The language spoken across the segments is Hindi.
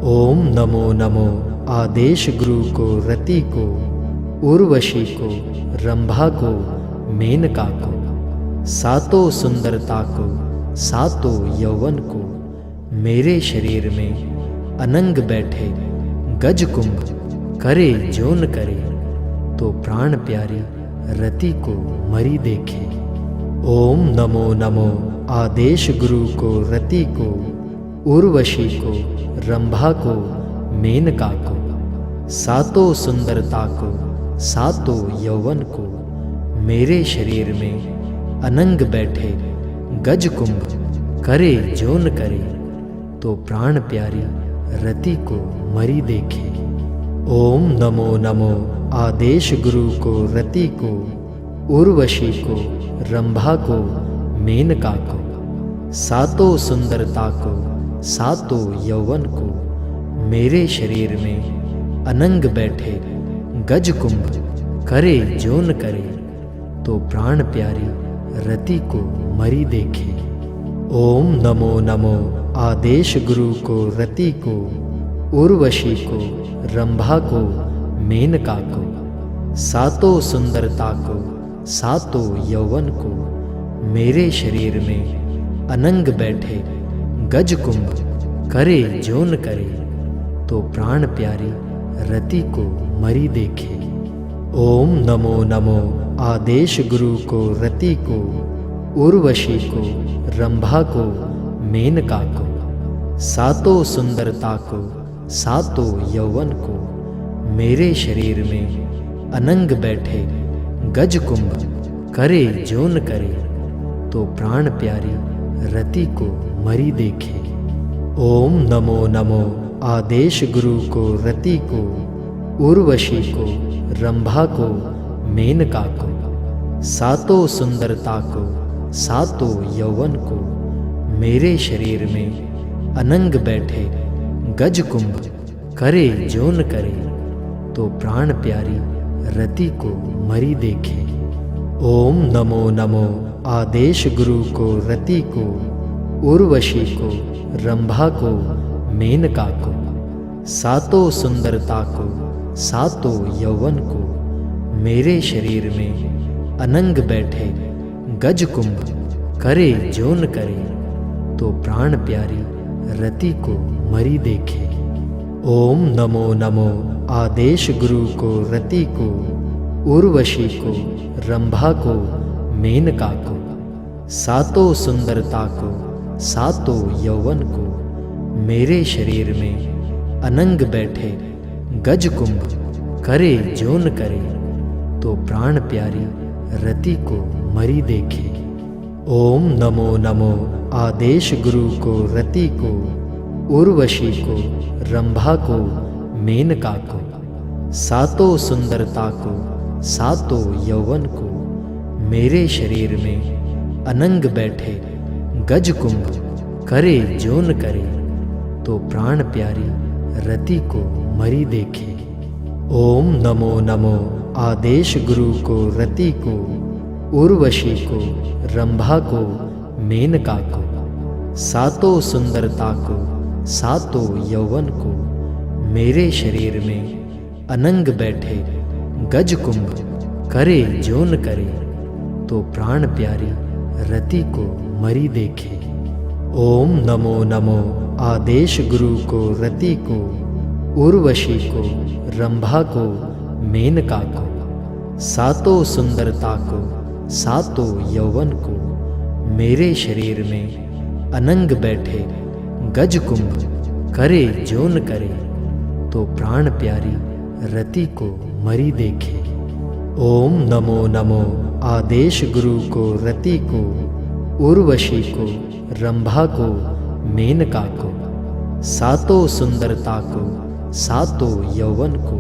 ओम नमो नमो आदेश गुरु को, रति को, उर्वशी को, रंभा को, मेनका को, सातों सुंदरता को, सातों यौवन को, मेरे शरीर में अनंग बैठे गज कुंभ करे जो न करे, तो प्राण प्यारी रति को मरी देखे। ओम नमो नमो आदेश गुरु को, रति को, उर्वशी को, रंभा को, मेनका को, सातों सुंदरता को, सातों यौवन को, मेरे शरीर में अनंग बैठे गज कुंभ करे जो न करे, तो प्राण प्यारी रति को मरी देखे। ओम नमो नमो आदेश गुरु को, रति को, उर्वशी को, रंभा को, मेनका को, सातों सुंदरता को, सातों यौवन को, मेरे शरीर में अनंग बैठे गज कुंभ करे जो न करे, तो प्राण प्यारी रति को मरी देखे। ओम नमो नमो आदेश गुरु को, रति को, उर्वशी को, रंभा को, मेनका को, सातों सुंदरता को, सातों यौवन को, मेरे शरीर में अनंग बैठे गज कुंभ करे जो न करे, तो प्राण प्यारी रति को मरी देखे। ओम नमो नमो आदेश गुरु को, रति को, उर्वशी को, रंभा को, मेनका को, सातों सुंदरता को, सातों यौवन को, मेरे शरीर में अनंग बैठे गज कुंभ करे जो न करे, तो प्राण प्यारी रति को मरी देखे। ओम नमो नमो आदेश गुरु को, रति को, उर्वशी को, रंभा को, मेनका को, सातों सुंदरता को, सातों यौवन को, मेरे शरीर में अनंग बैठे गज कुंभ करे जो न करे, तो प्राण प्यारी रति को मरी देखे। ओम नमो नमो आदेश गुरु को, रति को, उर्वशी को, रंभा को, मेनका को, सातों सुंदरता को, सातों यौवन को, मेरे शरीर में अनंग बैठे गज कुंभ करे जो न करे, तो प्राण प्यारी रति को मरी देखे। ओम नमो नमो आदेश गुरु को, रति को, उर्वशी को, रंभा को, मेनका को, सातों सुंदरता को, सातों यौवन को, मेरे शरीर में अनंग बैठे गज कुंभ करे जो न करे, तो प्राण प्यारी रति को मरी देखे। ओम नमो नमो आदेश गुरु को, रति को, उर्वशी को, रंभा को, मेनका को, सातों सुंदरता को, सातों यौवन को, मेरे शरीर में अनंग बैठे गज कुंभ करे जो न करे, तो प्राण प्यारी रति को मरी देखे। ओम नमो नमो आदेश गुरु को, रति को, उर्वशी को, रंभा को, मेनका को, सातों सुंदरता को, सातों यौवन को, मेरे शरीर में अनंग बैठे गज कुंभ करे जो न करे, तो प्राण प्यारी रति को मरी देखे। ओम नमो नमो आदेश गुरु को, रति को, उर्वशी को, रंभा को, मेनका को, सातों सुंदरता को, सातों यौवन को, मेरे शरीर में अनंग बैठे गज कुंभ करे जो न करे, तो प्राण प्यारी रति को मरी देखे। ओम नमो नमो आदेश गुरु को, रति को, उर्वशी को, रंभा को, मेनका को, सातों सुंदरता को, सातों यौवन को,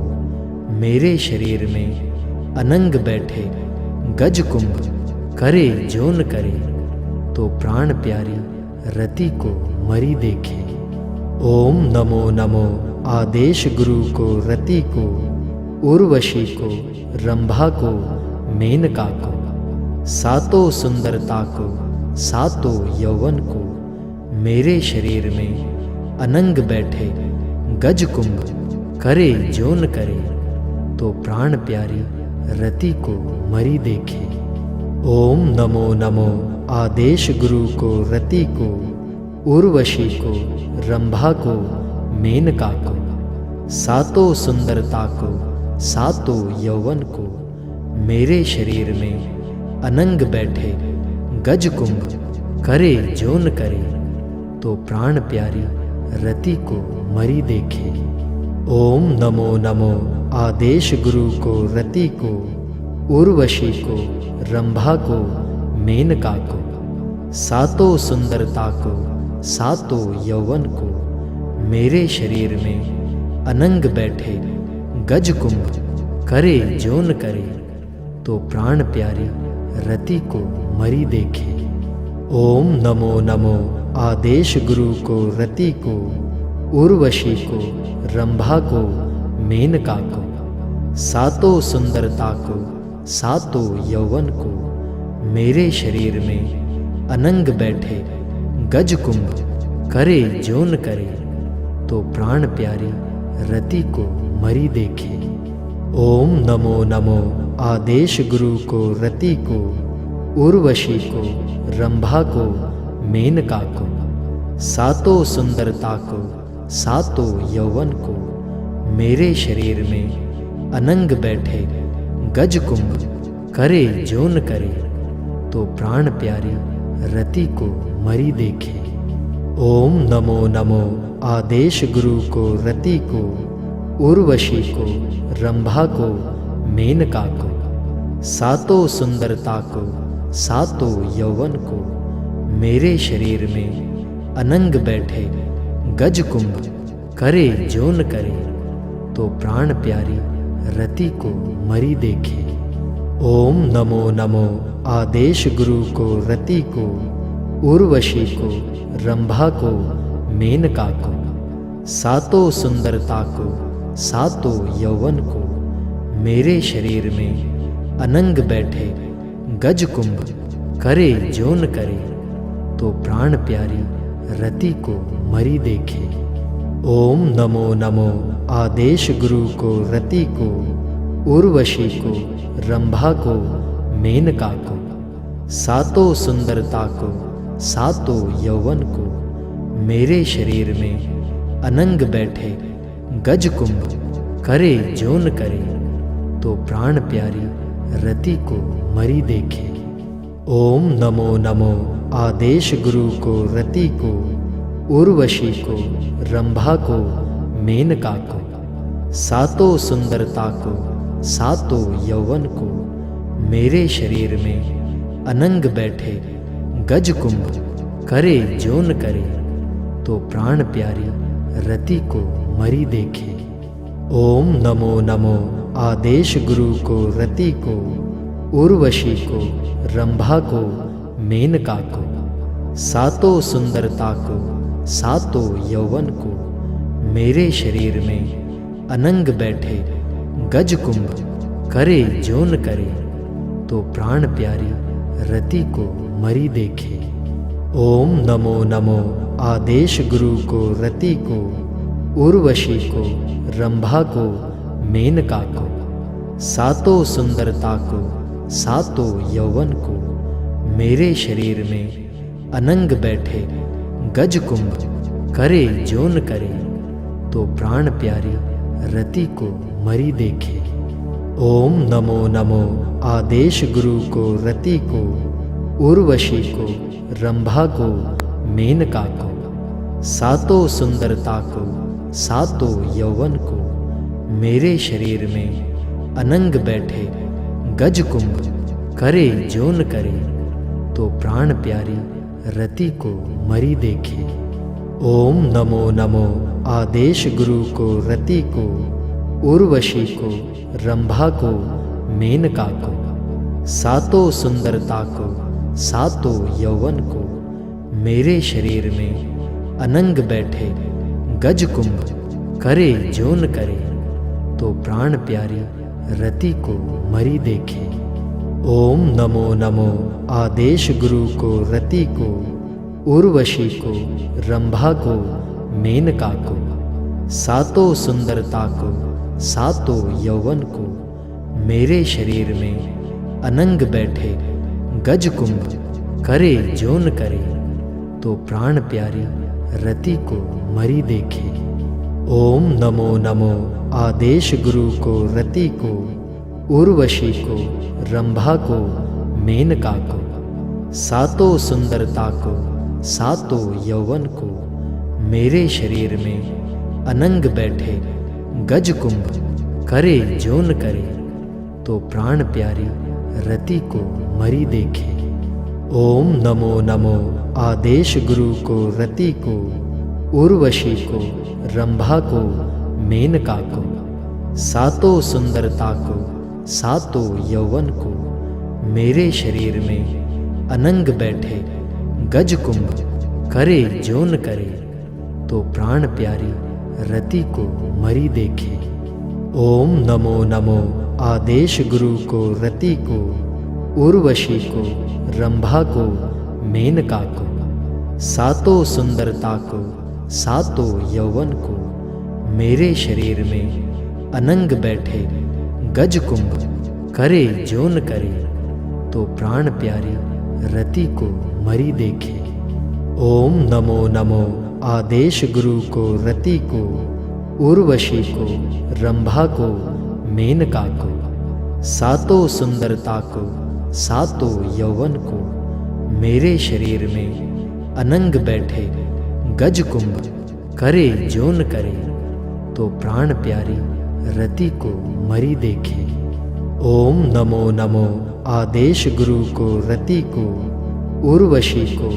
मेरे शरीर में अनंग बैठे गज कुंभ करे जो न करे, तो प्राण प्यारी रति को मरी देखे। ओम नमो नमो आदेश गुरु को, रति को, उर्वशी को, रंभा को, मेनका को, सातों सुंदरता को, सातों यौवन को, मेरे शरीर में अनंग बैठे गज कुंभ करे जो न करे, तो प्राण प्यारी रति को मरी देखे। ओम नमो नमो आदेश गुरु को रति को, उर्वशी को, रंभा को, मेनका को, सातों सुंदरता को, सातों यौवन को, मेरे शरीर में अनंग बैठे गज कुंभ करे जो न करे, तो प्राण प्यारी रति को मरी देखे। ओम नमो नमो आदेश गुरु को रति को, उर्वशी को, रंभा को, मेनका को, सातों सुंदरता को, सातों यौवन को, मेरे शरीर में अनंग बैठे गज कुंभ करे जो न करे, तो प्राण प्यारी रति को मरी देखे। ओम नमो नमो आदेश गुरु को रति को, उर्वशी को, रंभा को, मेनका को, सातों सुंदरता को, सातों यौवन को, मेरे शरीर में अनंग बैठे गज कुंभ करे जो न करे, तो प्राण प्यारी रति को मरी देखे। ओम नमो नमो आदेश गुरु को रति को, उर्वशी को, रंभा को, मेनका को, सातों सुंदरता को, सातों यौवन को, मेरे शरीर में अनंग बैठे गज कुंभ करे जो न करे, तो प्राण प्यारी रति को मरी देखे। ओम नमो नमो आदेश गुरु को रति को, उर्वशी को, रंभा को, मेनका को, सातों सुंदरता को, सातों यौवन को, मेरे शरीर में अनंग बैठे गज कुंभ करे जो न करे, तो प्राण प्यारी रति को मरी देखे। ओम नमो नमो आदेश गुरु को रति को, उर्वशी को, रंभा को, मेनका को, सातों सुंदरता को, सातों यौवन को, मेरे शरीर में अनंग बैठे गज कुंभ करे जो न करे, तो प्राण प्यारी रति को मरी देखे। ओम नमो नमो आदेश गुरु को रति को, उर्वशी को, रंभा को, मेनका को, सातों सुंदरता को, सातों यौवन को, मेरे शरीर में अनंग बैठे गज कुंभ करे जो न करे, तो प्राण प्यारी रति को मरी देखे। ओम नमो नमो आदेश गुरु को रति को, उर्वशी को, रंभा को, मेनका को, सातों सुंदरता को, सातों यौवन को, मेरे शरीर में अनंग बैठे गज कुंभ करे जो न करे, तो प्राण प्यारी रति को मरी देखे। ओम नमो नमो आदेश गुरु को रति को, उर्वशी को, रंभा को, मेनका को, सातों सुंदरता को, सातों यौवन को, मेरे शरीर में अनंग बैठे गज कुंभ करे जो न करे, तो प्राण प्यारी रति को मरी देखे। ओम नमो नमो आदेश गुरु को रति को, उर्वशी को, रंभा को, मेनका को, सातों सुंदरता को, सातों यौवन को, मेरे शरीर में अनंग बैठे गज कुंभ करे जो न करे, तो प्राण प्यारी रति को मरी देखे। ओम नमो नमो आदेश गुरु को रति को, उर्वशी को, रंभा को, मेनका को, सातों सुंदरता को, सातों यौवन को, मेरे शरीर में अनंग बैठे गज कुंभ करे जो न करे, तो प्राण प्यारी रति को मरी देखे। ओम नमो नमो आदेश गुरु को रति को, उर्वशी को, रंभा को, मेनका को, सातों सुंदरता को, सातों यौवन को, मेरे शरीर में अनंग बैठे गज कुंभ करे जो न करे, तो प्राण प्यारी रति को मरी देखे। ओम नमो नमो आदेश गुरु को रति को, उर्वशी को, रंभा को, मेनका को, सातों सुंदरता को सातों यौवन को मेरे शरीर में अनंग बैठे गज कुंभ करे जो न करे, तो प्राण प्यारी रति को मरी देखे। ओम नमो नमो आदेश गुरु को रति को उर्वशी को रंभा को मेनका को, सातों सुंदरता को सातों यौवन को मेरे शरीर में अनंग बैठे गज कुंभ करे जो न करे, तो प्राण प्यारी रति को मरी देखे। ओम नमो नमो आदेश गुरु को रति को उर्वशी को रंभा को मेनका को, सातों सुंदरता को सातों यौवन को मेरे शरीर में अनंग बैठे गज कुंभ करे जो न करे, तो प्राण प्यारी रति को मरी देखे। ओम नमो नमो आदेश गुरु को रति को उर्वशी को रंभा को मेनका को, सातों सुंदरता को सातों यौवन को मेरे शरीर में अनंग बैठे गज कुंभ करे जो न करे, तो प्राण प्यारी रति को मरी देखे। ओम नमो नमो आदेश गुरु को रति को उर्वशी को रंभा को मेनका को, सातों सुंदरता को सातों यौवन को मेरे शरीर में अनंग बैठे गज कुंभ करे जो न करे, तो प्राण प्यारी रति को मरी देखे। ओम नमो नमो आदेश गुरु को रति को उर्वशी को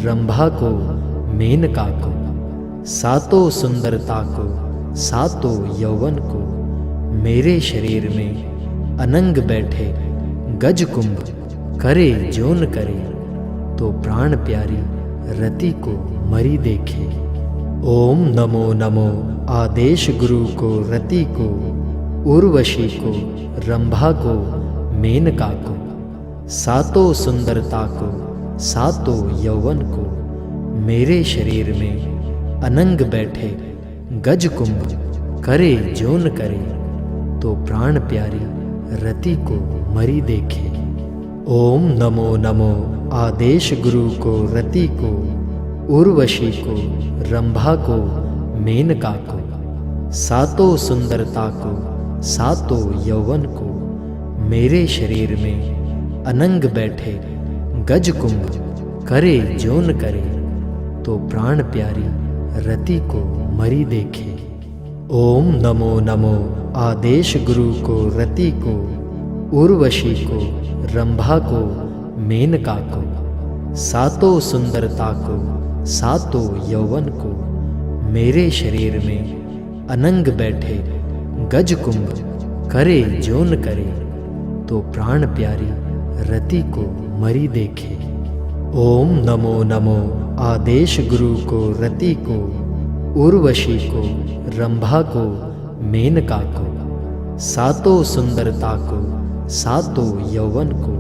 रंभा को मेनका को, सातों सुंदरता को सातों यौवन को मेरे शरीर में अनंग बैठे गज कुंभ करे जो न करे, तो प्राण प्यारी रति को मरी देखे। ओम नमो नमो आदेश गुरु को रति को उर्वशी को रंभा को मेनका को, सातों सुंदरता को सातों यौवन को मेरे शरीर में अनंग बैठे गज कुंभ करे जो न करे, तो प्राण प्यारी रति को मरी देखे। ओम नमो नमो आदेश गुरु को रति को उर्वशी को रंभा को मेनका को, सातों सुंदरता को सातों यौवन को मेरे शरीर में अनंग बैठे गज कुंभ करे जो न करे, तो प्राण प्यारी रति को मरी देखे। ओम नमो नमो आदेश गुरु को रति को उर्वशी को रंभा को मेनका को, सातों सुंदरता को सातों यौवन को मेरे शरीर में अनंग बैठे गज कुंभ करे जो न करे, तो प्राण प्यारी रति को मरी देखे। ओम नमो नमो आदेश गुरु को रति को उर्वशी को रंभा को मेनका को, सातों सुंदरता को सातों यौवन को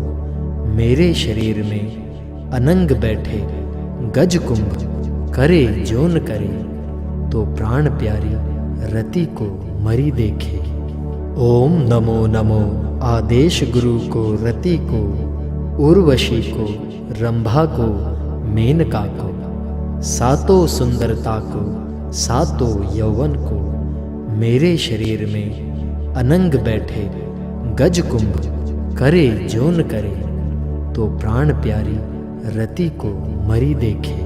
मेरे शरीर में अनंग बैठे गज कुंभ करे जो न करे, तो प्राण प्यारी रति को मरी देखे। ओम नमो नमो आदेश गुरु को रति को उर्वशी को रंभा को मेनका को, सातों सुंदरता को सातों यौवन को मेरे शरीर में अनंग बैठे गज कुंभ करे जो न करे, तो प्राण प्यारी रति को मरी देखे।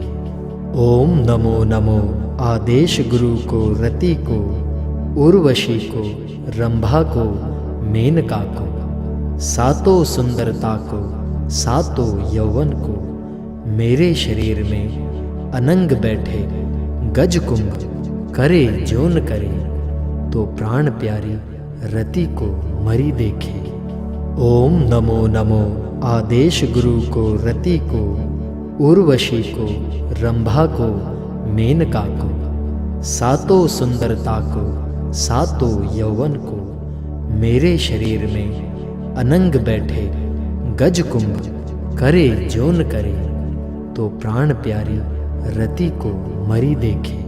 ओम नमो नमो आदेश गुरु को रति को उर्वशी को रंभा को मेनका को, सातों सुंदरता को सातों यौवन को मेरे शरीर में अनंग बैठे गज कुंभ करे जो न करे, तो प्राण प्यारी रति को मरी देखे। ओम नमो नमो आदेश गुरु को रति को उर्वशी को रंभा को मेनका को, सातों सुंदरता को सातों यौवन को मेरे शरीर में अनंग बैठे गज कुंभ करे जो न करे, तो प्राण प्यारी रति को मरी देखे।